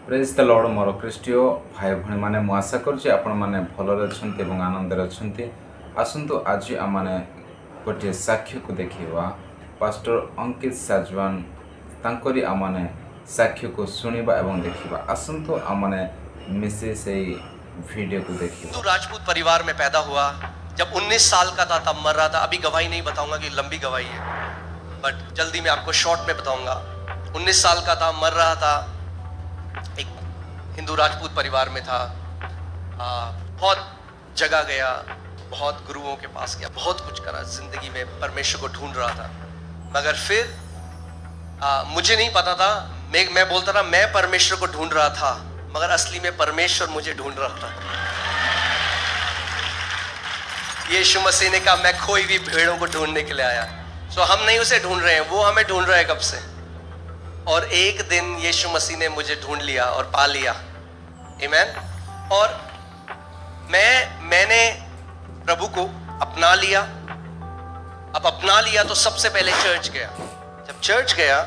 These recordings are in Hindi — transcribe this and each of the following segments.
प्रेज द लॉर्ड मोर ख्रीष्टीय भाई भाई माने मु आशा करुँचे आपण मैंने भलरे अच्छे और आनंद अच्छे। आसतु आज आम गोटे साक्ष्य को देखा पास्टर अंकित साजवान तांकरी आमने साक्ष्य को सुनिबा एवं देखिबा। आसतु आमने मिसे से वीडियो को देखिए। तो राजपूत परिवार में पैदा हुआ, जब 19 साल का था तब मर रहा था। अभी गवाही नहीं बताऊंगा कि लंबी गवाही है, बट जल्दी मैं आपको शॉर्ट में बताऊंगा। 19 साल का था, मर रहा था। एक हिंदू राजपूत परिवार में था। बहुत जगह गया, बहुत गुरुओं के पास गया, बहुत कुछ करा जिंदगी में, परमेश्वर को ढूंढ रहा था। मगर फिर मुझे नहीं पता था, मैं बोलता था मैं परमेश्वर को ढूंढ रहा था, मगर असली में परमेश्वर मुझे ढूंढ रहा था। यीशु मसीह ने कहा मैं खोई हुई भेड़ों को ढूंढने के लिए आया। सो हम नहीं उसे ढूंढ रहे हैं, वो हमें ढूंढ रहा है कब से। और एक दिन यीशु मसीह ने मुझे ढूंढ लिया और पा लिया। आमीन। और मैंने प्रभु को अपना लिया। अब अपना लिया तो सबसे पहले चर्च गया। जब चर्च गया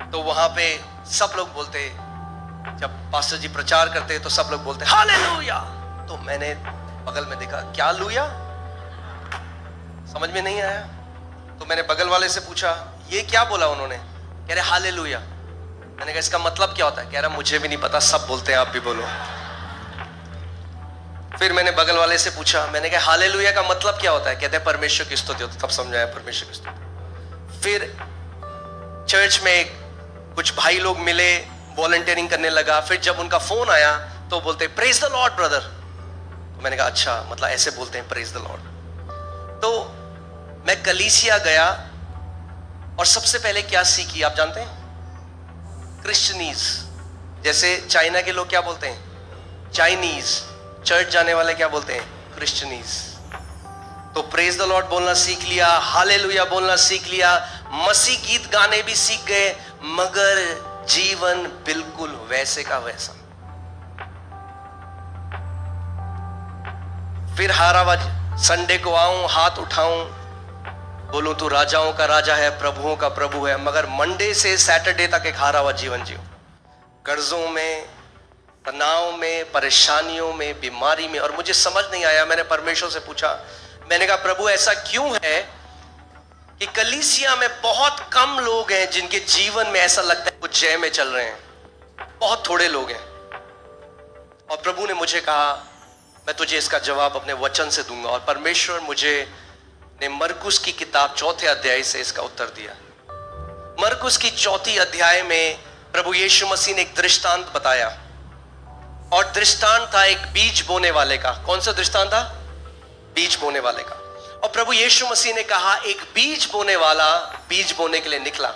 तो वहां पे सब लोग बोलते, जब पास्टर जी प्रचार करते तो सब लोग बोलते हालेलुया। तो मैंने बगल में देखा, क्या लुया, समझ में नहीं आया। तो मैंने बगल वाले से पूछा ये क्या बोला उन्होंने। कह रहे हालेलुया। मैंने कहा इसका मतलब क्या होता है। कह रहा मुझे भी नहीं पता, सब बोलते हैं आप भी बोलो। फिर मैंने बगल वाले से पूछा, मैंने कहा हालेलुया का मतलब क्या होता है। कहते हैं परमेश्वर की स्तुति होती है। तब समझाया परमेश्वर की स्तुति। फिर चर्च में कुछ भाई लोग मिले, वॉलंटियरिंग करने लगा। फिर जब उनका फोन आया तो बोलते प्रेज द लॉर्ड ब्रदर। तो मैंने कहा अच्छा, मतलब ऐसे बोलते हैं प्रेज द लॉर्ड। तो मैं कलीसिया गया और सबसे पहले क्या सीखी आप जानते हैं। क्रिश्चियनीज, जैसे चाइना के लोग क्या बोलते हैं, चाइनीज। चर्च जाने वाले क्या बोलते हैं, क्रिश्चियनीज। तो प्रेज द लॉर्ड बोलना सीख लिया, हालेलुया बोलना सीख लिया, मसीह गीत गाने भी सीख गए, मगर जीवन बिल्कुल वैसे का वैसा। फिर हारावाज संडे को आऊं, हाथ उठाऊं, बोलूं तू राजाओं का राजा है, प्रभुओं का प्रभु है, मगर मंडे से सैटरडे तक एक हारा हुआ जीवन जियो। कर्जों में, तनाव में, परेशानियों में, बीमारी में। और मुझे समझ नहीं आया। मैंने परमेश्वर से पूछा, मैंने कहा प्रभु ऐसा क्यों है कि कलीसिया में बहुत कम लोग हैं जिनके जीवन में ऐसा लगता है वो जय में चल रहे हैं। बहुत थोड़े लोग हैं। और प्रभु ने मुझे कहा मैं तुझे इसका जवाब अपने वचन से दूंगा। और परमेश्वर मुझे ने मरकुस की किताब 4थे अध्याय से इसका उत्तर दिया। मरकुस की 4थी अध्याय में प्रभु यीशु मसीह ने एक दृष्टांत बताया। और दृष्टांत था एक बीज बोने वाले का। कौन सा दृष्टांत था, बीज बोने वाले का। और प्रभु यीशु मसीह ने कहा एक बीज बोने वाला बीज बोने के लिए निकला।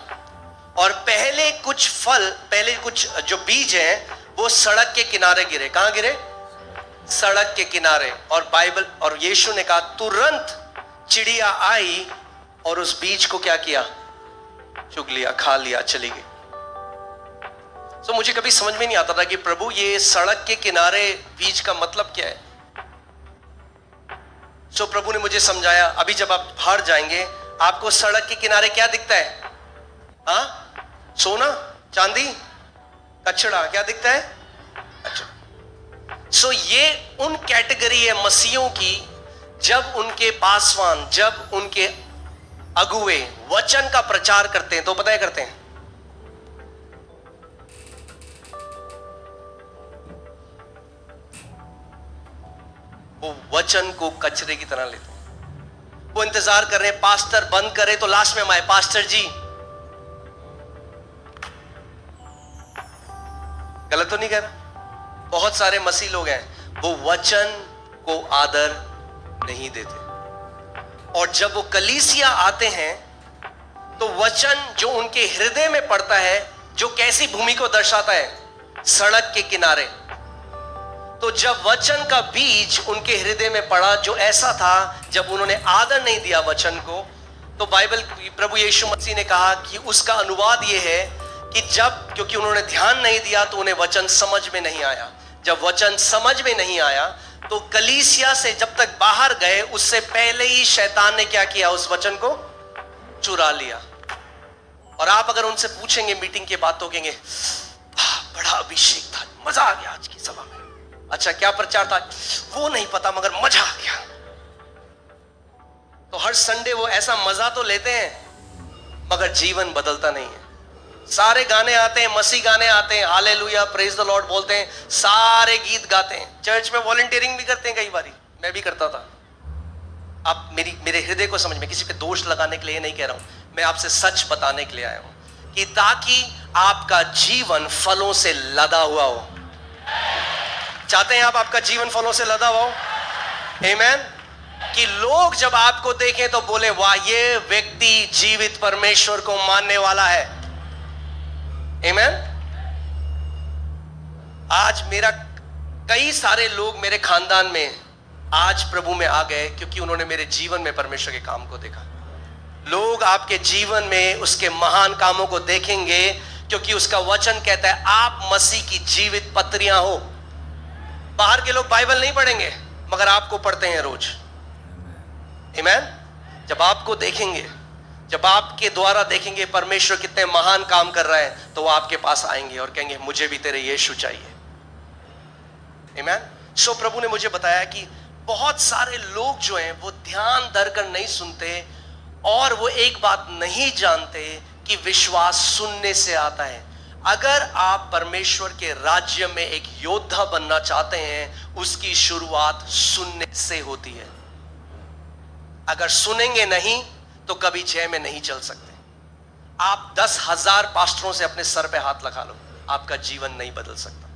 और पहले कुछ जो बीज हैं वो सड़क के किनारे गिरे। कहां गिरे, सड़क के किनारे। और बाइबल और यीशु ने कहा तुरंत चिड़िया आई और उस बीज को क्या किया, चुग लिया, खा लिया, चली गई। तो मुझे कभी समझ में नहीं आता था कि प्रभु ये सड़क के किनारे बीज का मतलब क्या है। सो प्रभु ने मुझे समझाया, अभी जब आप बाहर जाएंगे आपको सड़क के किनारे क्या दिखता है, हाँ, सोना, चांदी, कचड़ा, क्या दिखता है। अच्छा, सो ये उन कैटेगरी है मसीहों की, जब उनके पासवान, जब उनके अगुए वचन का प्रचार करते हैं तो पता है करते हैं, वो वचन को कचरे की तरह लेते हैं। वो इंतजार कर रहे हैं पास्टर बंद करे तो लास्ट में हम आए, पास्टर जी। गलत तो नहीं कह रहा। बहुत सारे मसीह लोग हैं वो वचन को आदर नहीं देते। और जब वो कलीसिया आते हैं तो वचन जो उनके हृदय में पड़ता है, जो कैसी भूमि को दर्शाता है, सड़क के किनारे। तो जब वचन का बीज उनके हृदय में पड़ा जो ऐसा था, जब उन्होंने आदर नहीं दिया वचन को, तो बाइबल प्रभु यीशु मसीह ने कहा कि उसका अनुवाद यह है कि जब, क्योंकि उन्होंने ध्यान नहीं दिया तो उन्हें वचन समझ में नहीं आया। जब वचन समझ में नहीं आया तो कलीसिया से जब तक बाहर गए उससे पहले ही शैतान ने क्या किया, उस वचन को चुरा लिया। और आप अगर उनसे पूछेंगे मीटिंग के बाद तो कहेंगे बड़ा अभिषेक अच्छा क्या प्रचार था वो नहीं पता, मगर मजा आ गया। तो हर संडे वो ऐसा मजा तो लेते हैं मगर जीवन बदलता नहीं है। सारे गाने आते हैं, मसीह गाने आते हैं, हालेलुया प्रेज द लॉर्ड बोलते हैं, सारे गीत गाते हैं, चर्च में वॉलंटियरिंग भी करते हैं, कई बारी मैं भी करता था। आप मेरे हृदय को समझ में, किसी पे दोष लगाने के लिए नहीं कह रहा हूं, मैं आपसे सच बताने के लिए आया हूं कि ताकि आपका जीवन फलों से लदा हुआ हो। चाहते हैं आप आपका जीवन फलों से लदा हुआ हो? आमीन। कि लोग जब आपको देखें तो बोले वाह ये व्यक्ति जीवित परमेश्वर को मानने वाला है। आमीन। आज मेरा कई सारे लोग मेरे खानदान में आज प्रभु में आ गए क्योंकि उन्होंने मेरे जीवन में परमेश्वर के काम को देखा। लोग आपके जीवन में उसके महान कामों को देखेंगे क्योंकि उसका वचन कहता है आप मसीह की जीवित पत्रियां हो। बाहर के लोग बाइबल नहीं पढ़ेंगे मगर आपको पढ़ते हैं रोज। आमीन। जब आपको देखेंगे, जब आपके द्वारा देखेंगे परमेश्वर कितने महान काम कर रहा है, तो वो आपके पास आएंगे और कहेंगे मुझे भी तेरे यीशु चाहिए। आमीन। सो प्रभु ने मुझे बताया कि बहुत सारे लोग जो हैं वो ध्यान धरकर नहीं सुनते और वो एक बात नहीं जानते कि विश्वास सुनने से आता है। अगर आप परमेश्वर के राज्य में एक योद्धा बनना चाहते हैं, उसकी शुरुआत सुनने से होती है। अगर सुनेंगे नहीं तो कभी जय में नहीं चल सकते। आप 10,000 पास्टरों से अपने सर पे हाथ लगा लो, आपका जीवन नहीं बदल सकता।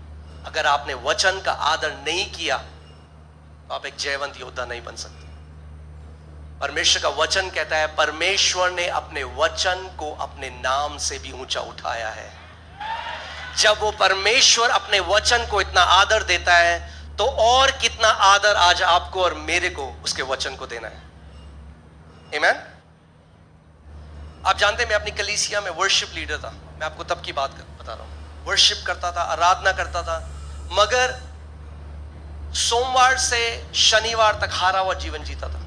अगर आपने वचन का आदर नहीं किया तो आप एक जयवंत योद्धा नहीं बन सकते। परमेश्वर का वचन कहता है परमेश्वर ने अपने वचन को अपने नाम से भी ऊंचा उठाया है। जब वो परमेश्वर अपने वचन को इतना आदर देता है तो और कितना आदर आज आपको और मेरे को उसके वचन को देना है। आमीन। आप जानते हैं मैं अपनी कलीसिया में वर्शिप लीडर था। मैं आपको तब की बात बता रहा हूं। वर्शिप करता था, आराधना करता था, मगर सोमवार से शनिवार तक हारा हुआ जीवन जीता था।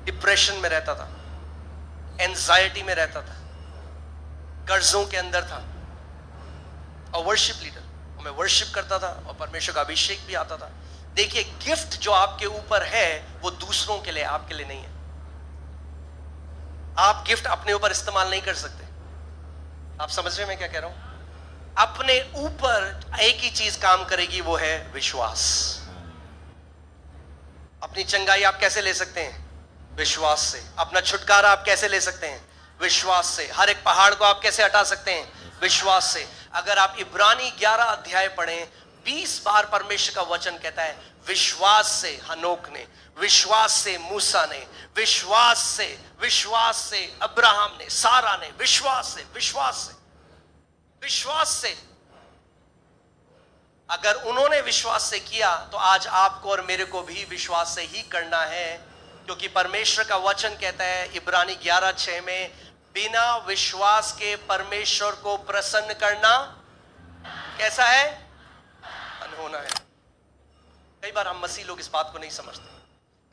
डिप्रेशन में रहता था, एंजाइटी में रहता था, कर्जों के अंदर था। और वर्शिप लीडर, मैं वर्शिप करता था और परमेश्वर का अभिषेक भी आता था। देखिए गिफ्ट जो आपके ऊपर है वो दूसरों के लिए, आपके लिए नहीं है। आप गिफ्ट अपने ऊपर इस्तेमाल नहीं कर सकते। आप समझ रहे हैं मैं क्या कह रहा हूं? अपने ऊपर एक ही चीज काम करेगी, वो है विश्वास। अपनी चंगाई आप कैसे ले सकते हैं? विश्वास से। अपना छुटकारा आप कैसे ले सकते हैं? विश्वास से। हर एक पहाड़ को आप कैसे हटा सकते हैं? विश्वास से। अगर आप इब्रानी 11 अध्याय पढ़ें, 20 बार परमेश्वर का वचन कहता है विश्वास से हनोक ने, विश्वास से मूसा ने, विश्वास से अब्राहम ने, सारा ने, विश्वास से। अगर उन्होंने विश्वास से किया तो आज आपको और मेरे को भी विश्वास से ही करना है, क्योंकि परमेश्वर का वचन कहता है इब्रानी 11:6 में बिना विश्वास के परमेश्वर को प्रसन्न करना कैसा है? अनहोना है। कई बार हम मसीह लोग इस बात को नहीं समझते।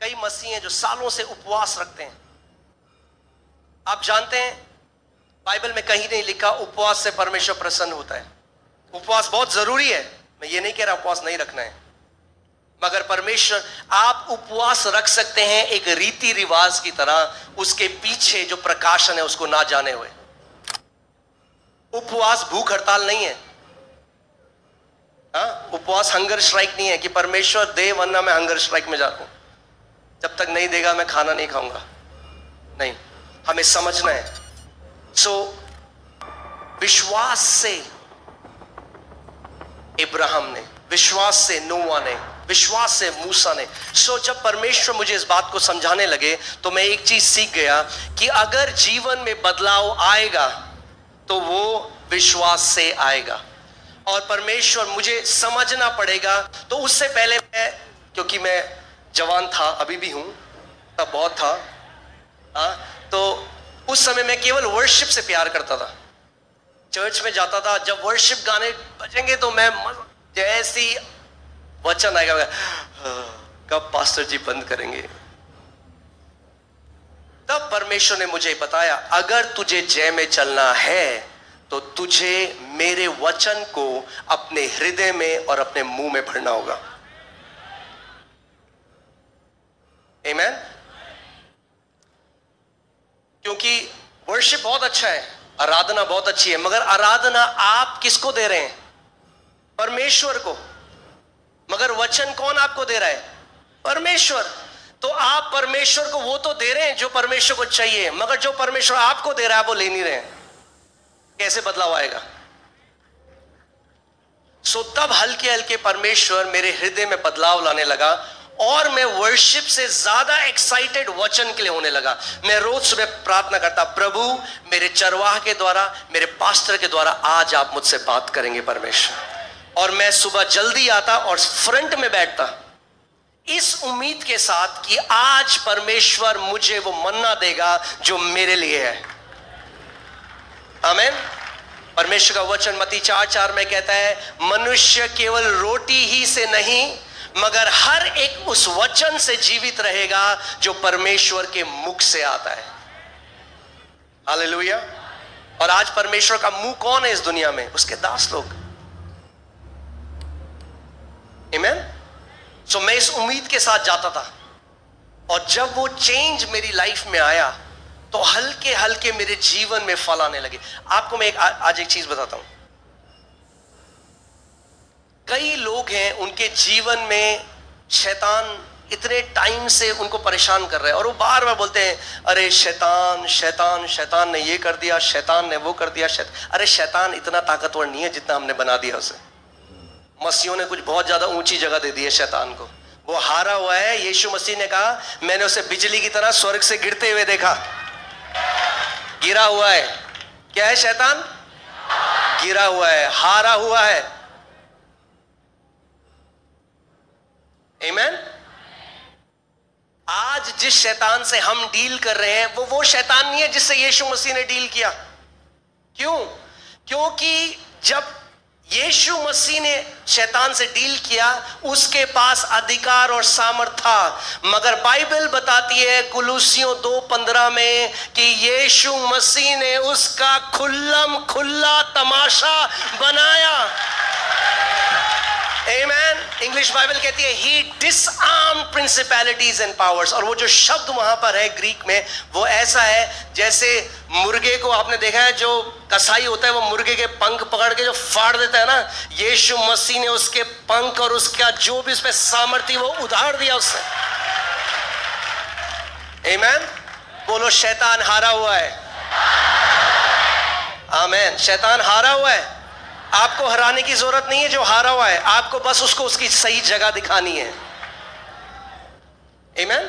कई मसीह हैं जो सालों से उपवास रखते हैं। आप जानते हैं बाइबल में कहीं नहीं लिखा उपवास से परमेश्वर प्रसन्न होता है। उपवास बहुत जरूरी है, मैं ये नहीं कह रहा उपवास नहीं रखना है, मगर परमेश्वर, आप उपवास रख सकते हैं एक रीति रिवाज की तरह, उसके पीछे जो प्रकाशन है उसको ना जाने हुए। उपवास भूख हड़ताल नहीं है। उपवास हंगर स्ट्राइक नहीं है कि परमेश्वर दे वरना मैं हंगर स्ट्राइक में जाता हूं, जब तक नहीं देगा मैं खाना नहीं खाऊंगा। नहीं, हमें समझना है। विश्वास से इब्राहिम ने, विश्वास से नोआ ने, विश्वास से मूसा ने। जब परमेश्वर मुझे इस बात को समझाने लगे तो मैं एक चीज सीख गया कि अगर जीवन में बदलाव आएगा तो वो विश्वास से आएगा। और परमेश्वर मुझे समझना पड़ेगा। तो उससे पहले क्योंकि मैं जवान था, अभी भी हूं, तब बहुत था, तो उस समय मैं केवल वर्शिप से प्यार करता था। चर्च में जाता था, जब वर्शिप गाने बजेंगे तो मैं जैसी वचन आएगा कब पास्टर जी बंद करेंगे। तब परमेश्वर ने मुझे बताया अगर तुझे जय में चलना है तो तुझे मेरे वचन को अपने हृदय में और अपने मुंह में भरना होगा। आमेन। क्योंकि वर्शिप बहुत अच्छा है, आराधना बहुत अच्छी है, मगर आराधना आप किसको दे रहे हैं? परमेश्वर को। मगर वचन कौन आपको दे रहा है? परमेश्वर। तो आप परमेश्वर को वो तो दे रहे हैं जो परमेश्वर को चाहिए, मगर जो परमेश्वर आपको दे रहा है वो ले नहीं रहे हैं। कैसे बदलाव आएगा? सो तब हल्के हल्के परमेश्वर मेरे हृदय में बदलाव लाने लगा और मैं वर्शिप से ज्यादा एक्साइटेड वचन के लिए होने लगा। मैं रोज सुबह प्रार्थना करता, प्रभु मेरे चरवाह के द्वारा, मेरे पास्टर के द्वारा आज आप मुझसे बात करेंगे परमेश्वर। और मैं सुबह जल्दी आता और फ्रंट में बैठता इस उम्मीद के साथ कि आज परमेश्वर मुझे वो मन्ना देगा जो मेरे लिए है। आमीन। परमेश्वर का वचन मत्ती 4:4 में कहता है, मनुष्य केवल रोटी ही से नहीं मगर हर एक उस वचन से जीवित रहेगा जो परमेश्वर के मुख से आता है। हालेलुया। और आज परमेश्वर का मुंह कौन है इस दुनिया में? उसके दास लोग। आमीन। सो मैं इस उम्मीद के साथ जाता था और जब वो चेंज मेरी लाइफ में आया तो हल्के हल्के मेरे जीवन में फल आने लगे। आपको मैं आज एक चीज बताता हूं। कई लोग हैं उनके जीवन में शैतान इतने टाइम से उनको परेशान कर रहा है और वो बार बार बोलते हैं, अरे शैतान शैतान शैतान ने ये कर दिया, शैतान ने वो कर दिया। अरे शैतान इतना ताकतवर नहीं है जितना हमने बना दिया उसे। मसीहों ने कुछ बहुत ज्यादा ऊंची जगह दे दी है शैतान को। वो हारा हुआ है। यीशु मसीह ने कहा, मैंने उसे बिजली की तरह स्वर्ग से गिरते हुए देखा। गिरा हुआ है। क्या है शैतान? गिरा हुआ है, हारा हुआ है। आमीन। आज जिस शैतान से हम डील कर रहे हैं वो शैतान नहीं है जिससे यीशु मसीह ने डील किया। क्यों? क्योंकि जब यीशु मसीह ने शैतान से डील किया उसके पास अधिकार और सामर्थ था। मगर बाइबल बताती है कुलुसियों 2:15 में कि यीशु मसीह ने उसका खुल्ला तमाशा बनाया। आमेन। इंग्लिश बाइबल कहती है ही डिसआर्म्ड प्रिंसिपैलिटीज एंड पावर्स। और वो जो शब्द वहां पर है ग्रीक में वो ऐसा है जैसे मुर्गे को आपने देखा है, जो कसाई होता है वो मुर्गे के पंख पकड़ के जो फाड़ देता है ना, यीशु मसीह ने उसके पंख और उसका जो भी उसमें सामर्थ्य वो उधार दिया उससे। आमीन। बोलो शैतान हारा हुआ है। आमीन। शैतान हारा हुआ है। आपको हराने की जरूरत नहीं है जो हारा हुआ है, आपको बस उसको उसकी सही जगह दिखानी है। आमीन।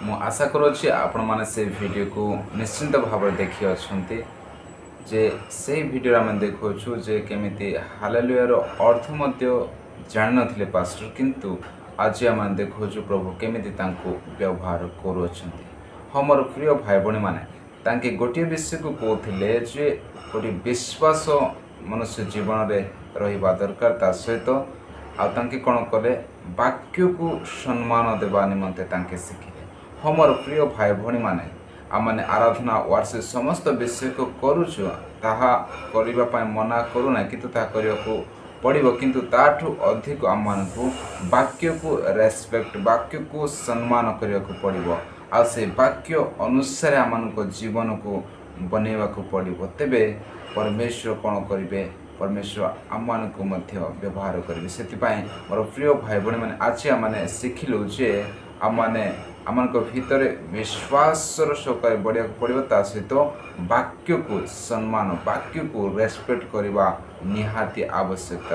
ମୁଁ ଆଶା କରୁଛି ଆପଣମାନେ ସେ ଭିଡ଼ିଓକୁ ନିଶ୍ଚିନ୍ତ ଭାବରେ ଦେଖି ଅଛନ୍ତି। ଯେ ସେଇ ଭିଡ଼ିଓରେ ଆମେ ଦେଖାଉଛୁ ଯେ କେମିତି ହାଲେଲୁୟାର ଅର୍ଥ ମଧ୍ୟ ଜାଣିନଥିଲେ ପାଷ୍ଟର, କିନ୍ତୁ ଆଜି ଆମେ ଦେଖାଉଛୁ ପ୍ରଭୁ କେମିତି ତାଙ୍କୁ ବ୍ୟବହାର କରୁଅଛନ୍ତି। ହଁ ମୋର ପ୍ରିୟ ଭାଇ ଭଉଣୀମାନେ, ତାଙ୍କେ ଗୋଟିଏ ବିଷୟକୁ କହୁଥିଲେ ଯେ ଗୋଟିଏ ବିଶ୍ୱାସ ମନୁଷ୍ୟ ଜୀବନରେ ରହିବା ଦରକାର। ତା ସହିତ ଆଉ ତାଙ୍କେ କ'ଣ କଲେ? ବାକ୍ୟକୁ ସମ୍ମାନ ଦେବା ନିମନ୍ତେ ତାଙ୍କେ ଶିଖିଲେ। ହଁ ମୋର ପ୍ରିୟ ଭାଇ ଭଉଣୀମାନେ, ଆମମାନେ ଆରାଧନା ୱାର୍ସିପ ସମସ୍ତ ବିଷୟକୁ କରୁଛୁ, ତାହା କରିବା ପାଇଁ ମନା କରୁନା, କିନ୍ତୁ ତାହା କରିବାକୁ ପଡ଼ିବ। କିନ୍ତୁ ତାଠୁ ଅଧିକ ଆମମାନଙ୍କୁ ବାକ୍ୟକୁ ରେସ୍ପେକ୍ଟ, ବାକ୍ୟକୁ ସମ୍ମାନ କରିବାକୁ ପଡ଼ିବ। ଆଉ ସେ ବାକ୍ୟ ଅନୁସାରେ ଆମମାନଙ୍କ ଜୀବନକୁ ବନେଇବାକୁ ପଡ଼ିବ। ତେବେ परमेश्वर कौन करेंगे? परमेश्वर आमମାନଙ୍କୁ ମଧ୍ୟ ବ୍ୟବହାର କରିବେ। ସେଥିପାଇଁ ମୋର ପ୍ରିୟ ଭାଇ ଭଉଣୀମାନେ ଆଜି ଆମେ ଶିଖିଲୁ ଯେ ଆମମାନଙ୍କ ଭିତରେ ବିଶ୍ୱାସର ସହକାରେ ବଢ଼ିବାକୁ ପଡ଼ିବ। ତା ସହିତ ବାକ୍ୟକୁ ସମ୍ମାନ, ବାକ୍ୟକୁ ରେସ୍ପେକ୍ଟ କରିବା ନିହାତି ଆବଶ୍ୟକ।